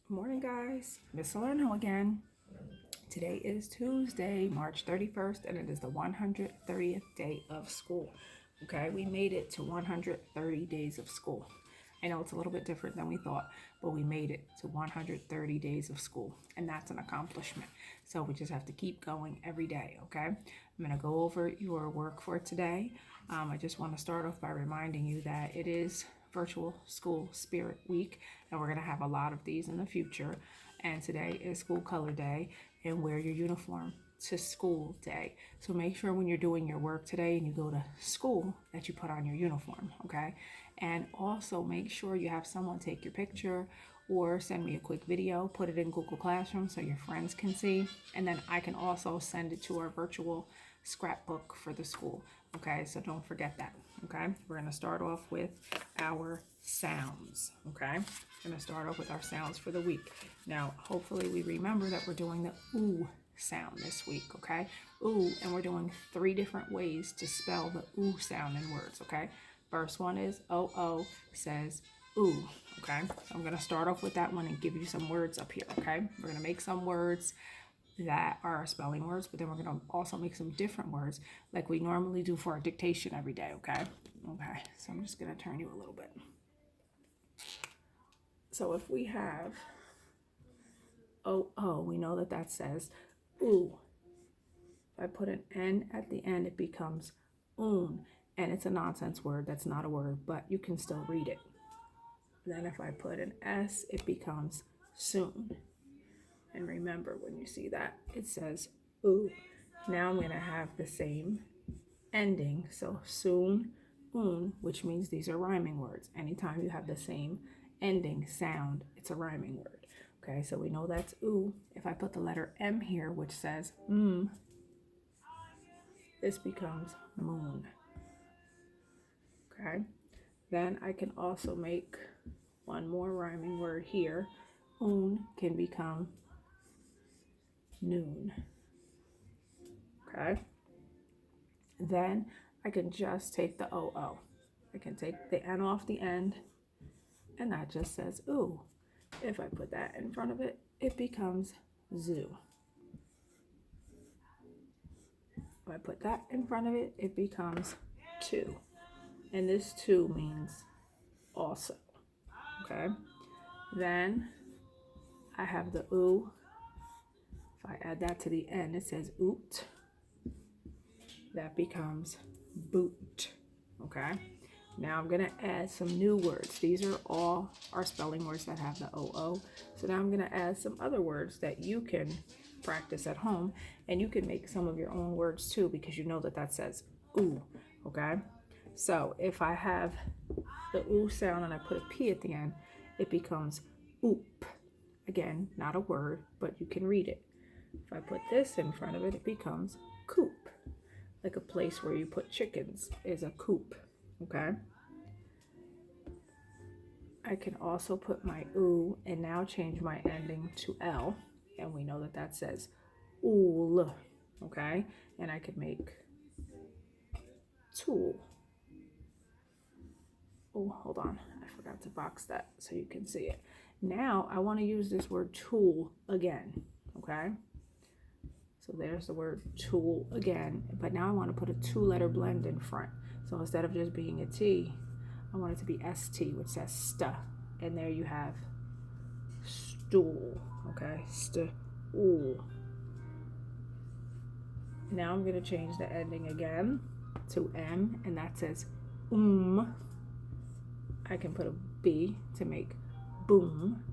Morning, guys. Miss Salerno again. Today is Tuesday, March 31st, and it is the 130th day of school. Okay, we made it to 130 days of school. I know it's a little bit different than we thought, but we made it to 130 days of school, and that's an accomplishment. So we just have to keep going every day, okay? I'm going to go over your work for today. I just want to start off by reminding you that it is Virtual School Spirit Week, and we're going to have a lot of these in the future. And today is School Color Day, and wear your uniform to school day. So make sure when you're doing your work today and you go to school that you put on your uniform, okay? And also make sure you have someone take your picture or send me a quick video, put it in Google Classroom so your friends can see. And then I can also send it to our virtual scrapbook for the school, okay? So don't forget that, okay? We're gonna start off with our sounds, okay? Gonna start off with our sounds for the week. Now, hopefully we remember that we're doing the ooh sound this week, okay? Ooh, and we're doing 3 different ways to spell the ooh sound in words, okay? First one is O-O says ooh, okay? So I'm gonna start off with that one and give you some words up here, okay? We're gonna make some words that are spelling words, but then we're gonna also make some different words like we normally do for our dictation every day, okay? Okay, so I'm just gonna turn you a little bit. So if we have O-O, we know that that says ooh. If I put an N at the end, it becomes oon, and it's a nonsense word. That's not a word, but you can still read it. Then if I put an S, it becomes soon. And remember, when you see that, it says ooh. Now I'm going to have the same ending. So soon, oon, which means these are rhyming words. Anytime you have the same ending sound, it's a rhyming word. Okay, so we know that's ooh. If I put the letter M here, which says this becomes moon. Okay, then I can also make one more rhyming word here. Oon can become noon. Okay, then I can just take the O-O. I can take the N off the end, and that just says ooh. If I put that in front of it, it becomes zoo. If I put that in front of it, it becomes two. And this two means also. Okay, then I have the ooh. If I add that to the end, it says oot. That becomes boot. Okay, now I'm gonna add some new words. These are all our spelling words that have the O-O. So now I'm gonna add some other words that you can practice at home, and you can make some of your own words too, because you know that that says ooh. Okay, so if I have the ooh sound and I put a P at the end, it becomes oop. Again, not a word, but you can read it. If I put this in front of it, it becomes coop. Like a place where you put chickens is a coop, okay? I can also put my ooh and now change my ending to L, and we know that that says ool, okay? And I could make tool. Oh, hold on, I forgot to box that so you can see it. Now I want to use this word tool again, okay? So there's the word tool again, but now I want to put a 2-letter blend in front. So instead of just being a T, I want it to be ST, which says sta. And there you have stool, okay? Stool. Now I'm going to change the ending again to M, and that says I can put a B to make boom.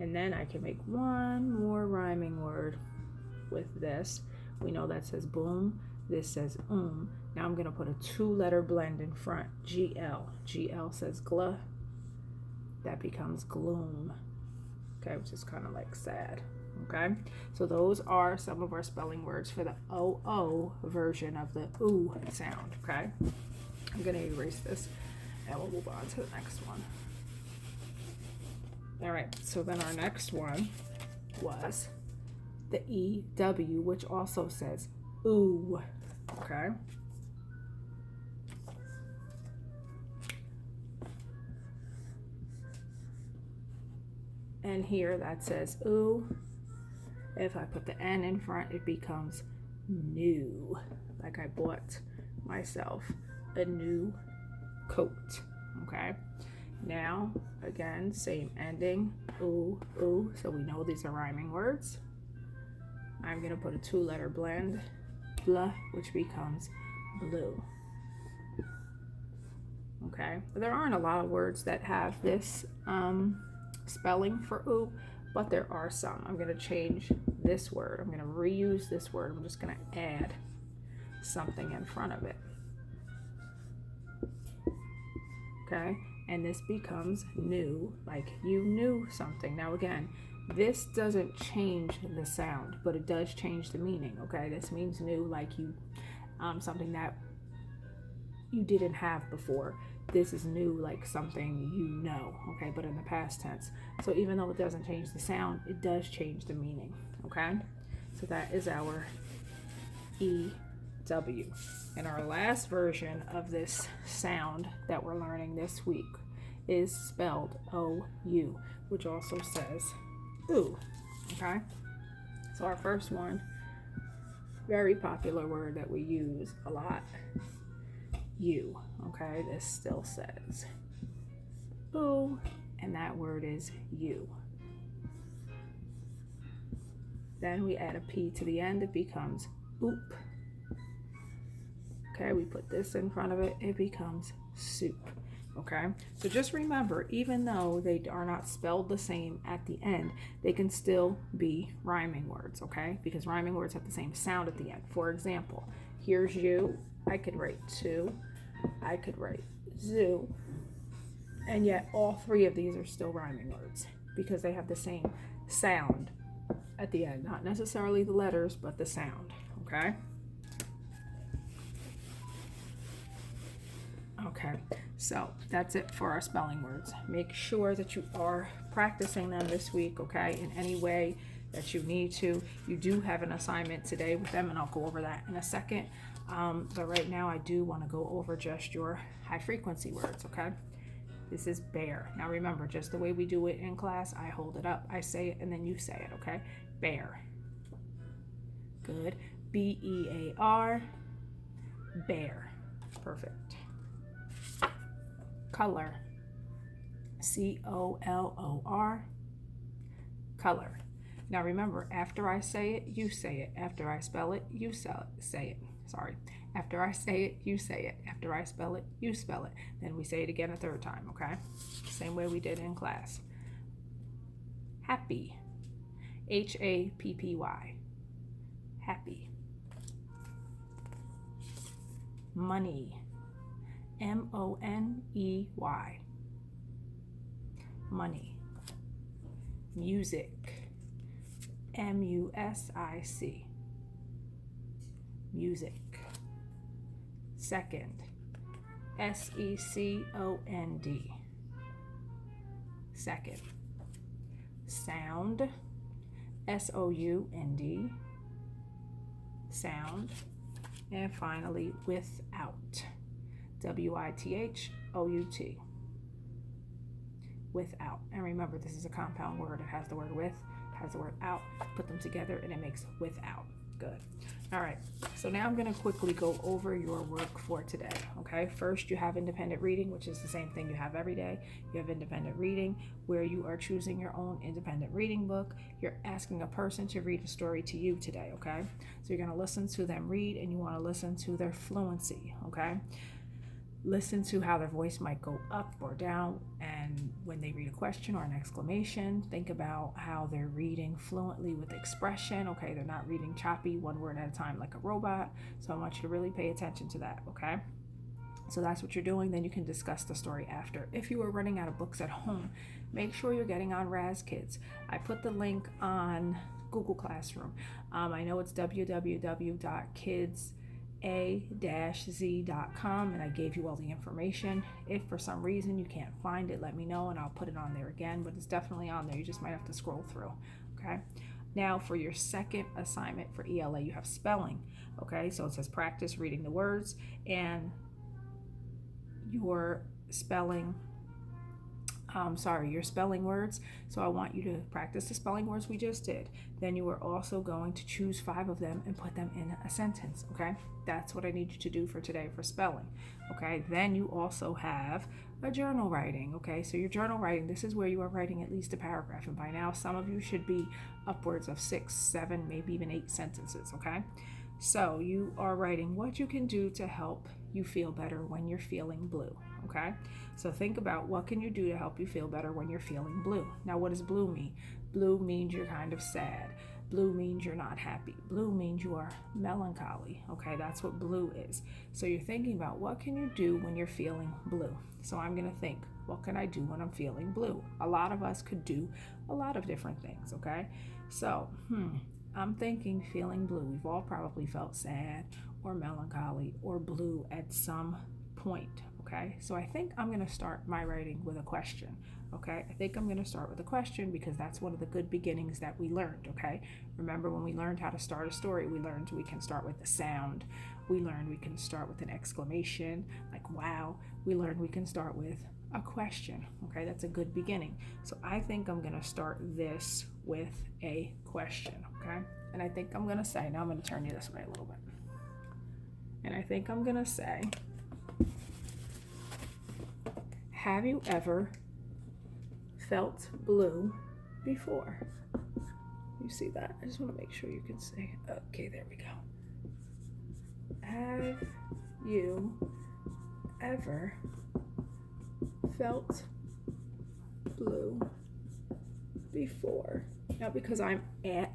And then I can make one more rhyming word with this. We know that says boom. This says Now I'm going to put a 2-letter blend in front. GL. GL says gla. That becomes gloom. Okay, which is kind of like sad. Okay, so those are some of our spelling words for the O-O version of the ooh sound. Okay, I'm going to erase this and we'll move on to the next one. All right, so then our next one was the EW, which also says ooh. Okay, And here that says ooh. If I put the N in front, it becomes new. Like I bought myself a new coat. Okay. Now, again, same ending. Ooh, ooh. So we know these are rhyming words. I'm going to put a 2-letter blend. Blah, which becomes blue. Okay. There aren't a lot of words that have this spelling for ooh, but there are some. I'm going to change this word. I'm going to reuse this word. I'm just going to add something in front of it. Okay, and this becomes new, like you knew something. Now again, this doesn't change the sound, but it does change the meaning. Okay, this means new, like you something that you didn't have before. This is new, like something you know. Okay, but in the past tense. So even though it doesn't change the sound, it does change the meaning. Okay, so that is our EW. And our last version of this sound that we're learning this week is spelled O-U, which also says ooh. Okay, so our first one, very popular word that we use a lot, you. Okay, this still says ooh, and that word is you. Then we add a P to the end, it becomes oop. Okay, we put this in front of it, it becomes soup. Okay, so just remember, even though they are not spelled the same at the end, they can still be rhyming words, okay? Because rhyming words have the same sound at the end. For example, here's you, I could write two, I could write zoo, and yet all three of these are still rhyming words because they have the same sound at the end. Not necessarily the letters, but the sound, okay? Okay, so that's it for our spelling words. Make sure that you are practicing them this week, okay, in any way that you need to. You do have an assignment today with them, and I'll go over that in a second. But right now I do want to go over just your high frequency words, okay? This is bear. Now remember, just the way we do it in class, I hold it up, I say it, and then you say it, okay? Bear. Good. B-E-A-R. Bear. Perfect. Color. C-O-L-O-R. Color. Now remember, after I say it, you say it. After I spell it, you say it. Sorry. After I say it, you say it. After I spell it, you spell it. Then we say it again a third time, okay? Same way we did in class. Happy. H-A-P-P-Y. Happy. Money. M-O-N-E-Y. Money. Music. M-U-S-I-C. Music. Second. S-E-C-O-N-D. Second. Sound. S-O-U-N-D. Sound. And finally, without. W-I-T-H-O-U-T. Without. And remember, this is a compound word. It has the word with, has the word out. Put them together and it makes without. Good. All right. So now I'm going to quickly go over your work for today. Okay. First, you have independent reading, which is the same thing you have every day. You have independent reading where you are choosing your own independent reading book. You're asking a person to read a story to you today. Okay. So you're going to listen to them read and you want to listen to their fluency. Okay. Listen to how their voice might go up or down, and when they read a question or an exclamation, think about how they're reading fluently with expression. Okay, they're not reading choppy, one word at a time like a robot. So I want you to really pay attention to that, okay? So that's what you're doing. Then you can discuss the story after. If you are running out of books at home, make sure you're getting on Raz Kids. I put the link on Google Classroom. I know it's www.kids.a-z.com, and I gave you all the information. If for some reason you can't find it, let me know and I'll put it on there again, but it's definitely on there. You just might have to scroll through. Okay, now for your second assignment for ELA, you have spelling. Okay, so it says practice reading the words, and your spelling your spelling words. So I want you to practice the spelling words we just did. Then you are also going to choose 5 of them and put them in a sentence, okay? That's what I need you to do for today for spelling, okay? Then you also have a journal writing, okay? So your journal writing, this is where you are writing at least a paragraph. And by now, some of you should be upwards of 6, 7, maybe even 8 sentences, okay? So you are writing what you can do to help you feel better when you're feeling blue, okay? So think about what can you do to help you feel better when you're feeling blue. Now, what does blue mean? Blue means you're kind of sad. Blue means you're not happy. Blue means you are melancholy, okay? That's what blue is. So you're thinking about what can you do when you're feeling blue. So I'm going to think, what can I do when I'm feeling blue? A lot of us could do a lot of different things, okay? So, I'm thinking feeling blue. We've all probably felt sad or melancholy or blue at some point, okay? So I think I'm going to start my writing with a question, okay? I think I'm going to start with a question because that's one of the good beginnings that we learned, okay? Remember when we learned how to start a story, we learned we can start with a sound. We learned we can start with an exclamation, like wow. We learned we can start with a question, okay? That's a good beginning. So I think I'm going to start this with a question, okay? And I think I'm going to say, now I'm going to turn you this way a little bit. And I think I'm going to say, have you ever felt blue before? You see that? I just want to make sure you can see. Okay, there we go. Have you ever felt blue before? Now, because I'm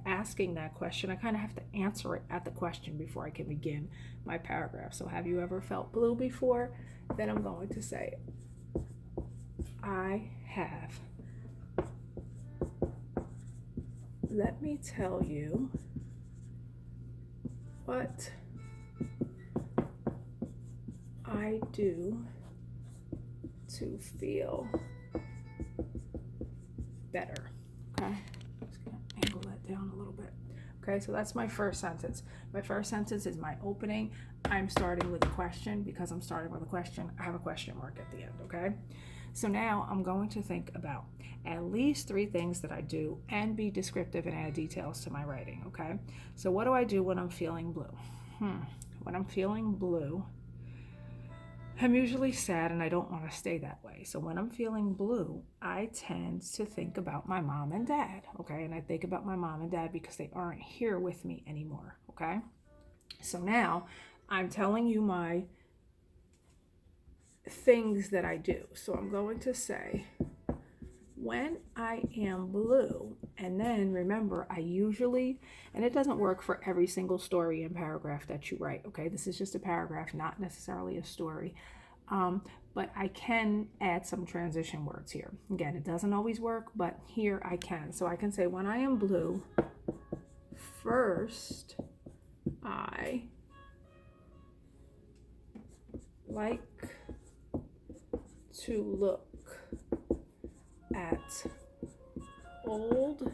asking that question, I kind of have to answer it at the question before I can begin my paragraph. So have you ever felt blue before? Then I'm going to say, I have. Let me tell you what I do to feel better. Okay, just gonna angle that down a little bit. Okay, so that's my first sentence. My first sentence is my opening. I'm starting with a question. Because I'm starting with a question, I have a question mark at the end, okay? So now I'm going to think about at least 3 things that I do and be descriptive and add details to my writing, okay? So what do I do when I'm feeling blue? When I'm feeling blue, I'm usually sad and I don't want to stay that way. So when I'm feeling blue, I tend to think about my mom and dad, okay? And I think about my mom and dad because they aren't here with me anymore, okay? So now I'm telling you my things that I do. So I'm going to say, when I am blue, and then remember, I usually, and it doesn't work for every single story and paragraph that you write, okay? This is just a paragraph, not necessarily a story. But I can add some transition words here. Again, it doesn't always work, but here I can. So I can say, when I am blue, first, I like to look at old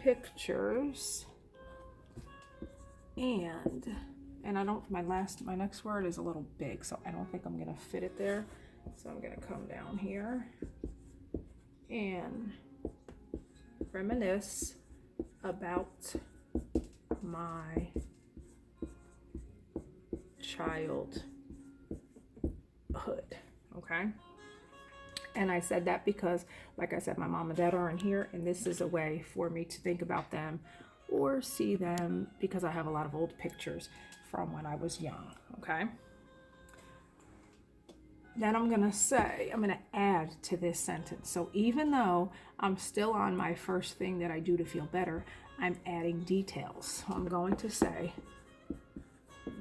pictures and I don't, my next word is a little big, so I don't think I'm gonna fit it there. So I'm gonna come down here and reminisce about my childhood, okay? And I said that because, like I said, my mom and dad aren't here, and this is a way for me to think about them or see them because I have a lot of old pictures from when I was young, okay? Then I'm gonna add to this sentence. So even though I'm still on my first thing that I do to feel better, I'm adding details. So I'm going to say,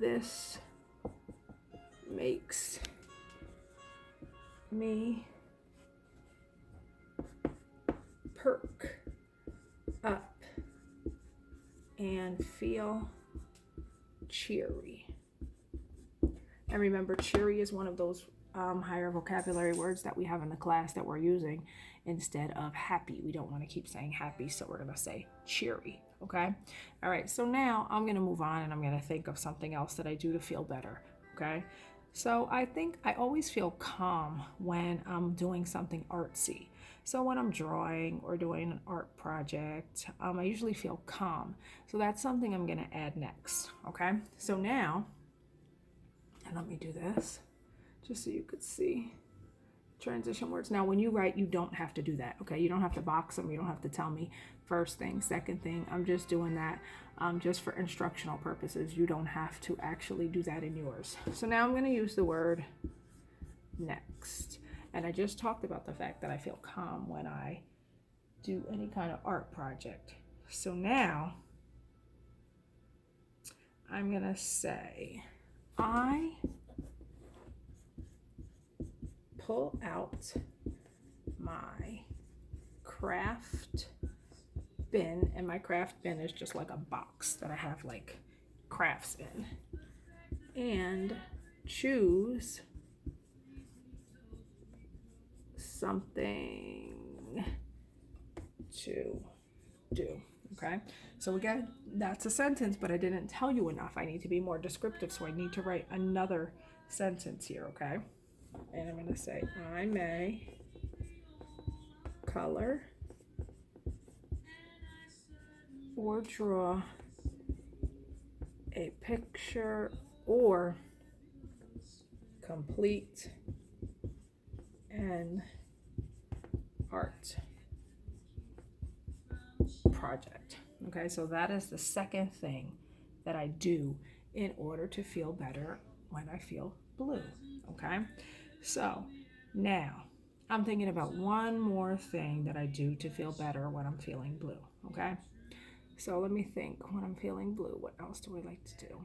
this makes me perk up and feel cheery. And remember, cheery is one of those higher vocabulary words that we have in the class that we're using instead of happy. We don't want to keep saying happy, so we're going to say cheery, okay? All right, so now I'm going to move on and I'm going to think of something else that I do to feel better, okay? So I think I always feel calm when I'm doing something artsy. So when I'm drawing or doing an art project, I usually feel calm. So that's something I'm going to add next. Okay. So now, and let me do this just so you could see transition words. Now, when you write, you don't have to do that. Okay. You don't have to box them. You don't have to tell me first thing, second thing. I'm just doing that just for instructional purposes. You don't have to actually do that in yours. So now I'm going to use the word next. And I just talked about the fact that I feel calm when I do any kind of art project. So now I'm going to say, I pull out my craft bin, and my craft bin is just like a box that I have like crafts in, and choose something to do. Okay, so again, that's a sentence, but I didn't tell you enough. I need to be more descriptive, so I need to write another sentence here. Okay, and I'm going to say, I may color or draw a picture or complete an art project. Okay, so that is the second thing that I do in order to feel better when I feel blue. Okay, so now I'm thinking about one more thing that I do to feel better when I'm feeling blue. Okay, so let me think. When I'm feeling blue, what else do I like to do?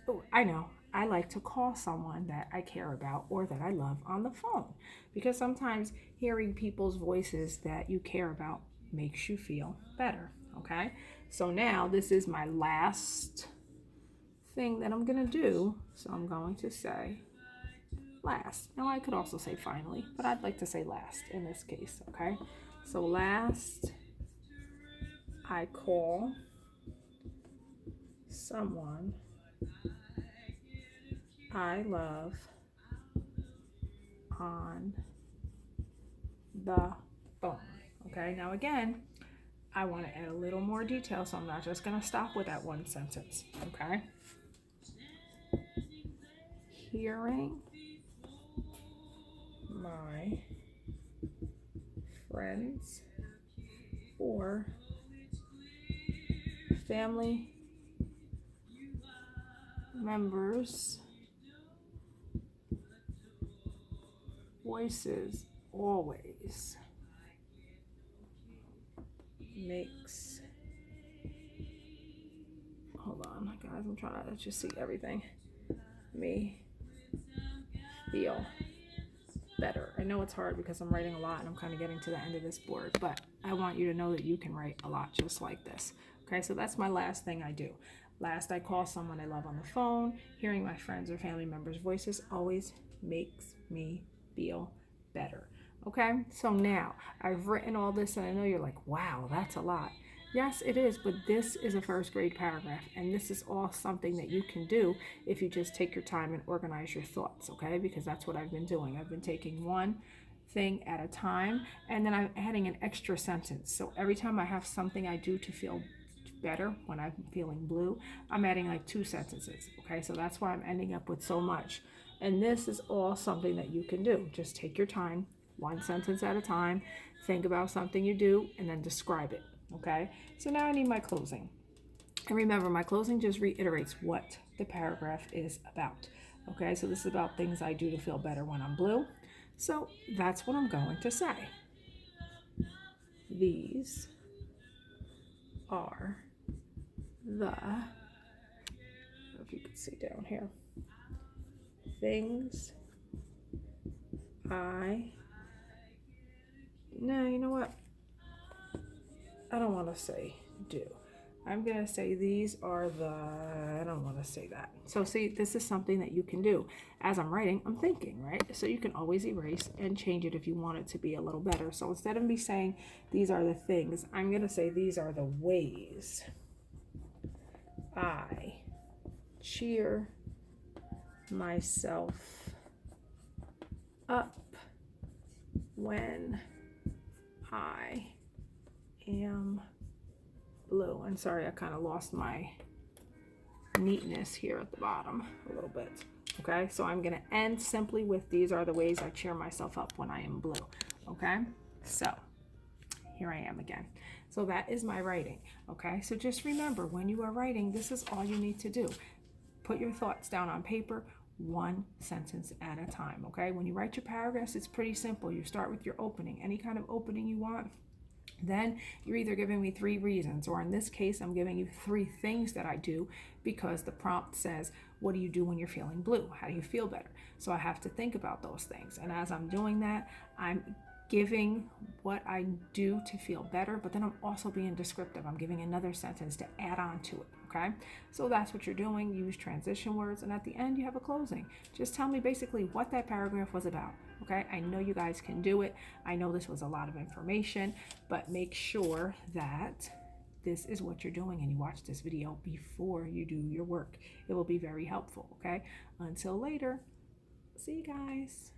Oh, I know. I like to call someone that I care about or that I love on the phone, because sometimes hearing people's voices that you care about makes you feel better. Okay, so now this is my last thing that I'm going to do. So I'm going to say last. Now I could also say finally, but I'd like to say last in this case. Okay, so last, I call someone I love on the phone. Okay, now again, I want to add a little more detail, so I'm not just going to stop with that one sentence. Okay, hearing my friends or family members' voices always makes, hold on guys, I'm trying to just see everything, me feel better. I know it's hard because I'm writing a lot and I'm kind of getting to the end of this board, but I want you to know that you can write a lot just like this. Okay, so that's my last thing I do. Last, I call someone I love on the phone. Hearing my friends or family members' voices always makes me feel better. Okay, so now I've written all this and I know you're like, wow, that's a lot. Yes, it is, but this is a first grade paragraph, and this is all something that you can do if you just take your time and organize your thoughts, okay? Because that's what I've been doing. I've been taking one thing at a time, and then I'm adding an extra sentence. So every time I have something I do to feel better when I'm feeling blue, I'm adding like 2 sentences, okay? So that's why I'm ending up with so much. And this is all something that you can do. Just take your time, one sentence at a time, think about something you do, and then describe it. Okay, so now I need my closing. And remember, my closing just reiterates what the paragraph is about. Okay, so this is about things I do to feel better when I'm blue. So that's what I'm going to say. These are the, if you can see down here, things no, you know what? I don't want to say do. I'm going to say these are the, I don't want to say that. So see, this is something that you can do. As I'm writing, I'm thinking, right? So you can always erase and change it if you want it to be a little better. So instead of me saying these are the things, I'm going to say these are the ways I cheer myself up when I am blue. And sorry, I kind of lost my neatness here at the bottom a little bit. Okay, so I'm going to end simply with these are the ways I cheer myself up when I am blue. Okay, so here I am again. So that is my writing. Okay, so just remember when you are writing, this is all you need to do. Put your thoughts down on paper, one sentence at a time. Okay, when you write your paragraphs, it's pretty simple. You start with your opening, any kind of opening you want. Then you're either giving me 3 reasons, or in this case, I'm giving you 3 things that I do because the prompt says, what do you do when you're feeling blue? How do you feel better? So I have to think about those things. And as I'm doing that, I'm giving what I do to feel better, but then I'm also being descriptive. I'm giving another sentence to add on to it. Okay, so that's what you're doing. Use transition words, and at the end you have a closing. Just tell me basically what that paragraph was about. Okay, I know you guys can do it. I know this was a lot of information, but make sure that this is what you're doing and you watch this video before you do your work. It will be very helpful. Okay, until later, see you guys.